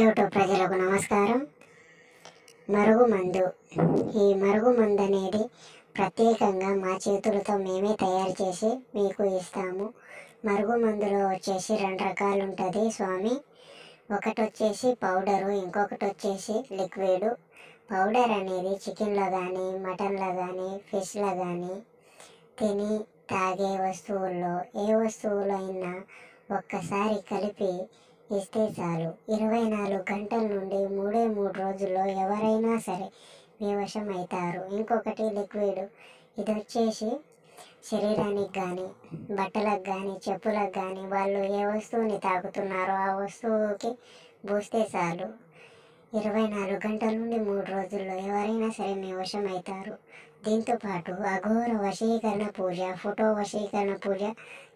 YouTube ప్రజలకు నమస్కారం. మరుగుమందు. ఈ మరుగుమందు అనేది ప్రత్యేకంగా మా చేతులతో మేమే తయారు చేసి మీకు ఇస్తాము. మరుగుమందులో వచ్చేసి 2 రకాలు ఉంటుంది స్వామి. ఒకటి వచ్చేసి పౌడరు, ఇంకొకటి వచ్చేసి లిక్విడ్. పౌడర్ అనేది చికెన్లో కానీ, మటన్లో కానీ, ఫిష్లో కానీ తిని తాగే వస్తువుల్లో ఏ వస్తువులో అయినా ఒక్కసారి కలిపి ఇస్తే చాలు, 24 గంటల నుండి 3 రోజుల్లో ఎవరైనా సరే మీ వశం అవుతారు. ఇంకొకటి లిక్విడ్. ఇది వచ్చేసి శరీరానికి కానీ, బట్టలకు కానీ, చెప్పులకు కానీ వాళ్ళు ఏ వస్తువుని తాకుతున్నారో ఆ వస్తువుకి పూస్తే చాలు, 24 గంటల నుండి 3 రోజుల్లో ఎవరైనా సరే మీ వశం అవుతారు. దీంతోపాటు అఘోర వశీకరణ పూజ, ఫోటో వశీకరణ పూజ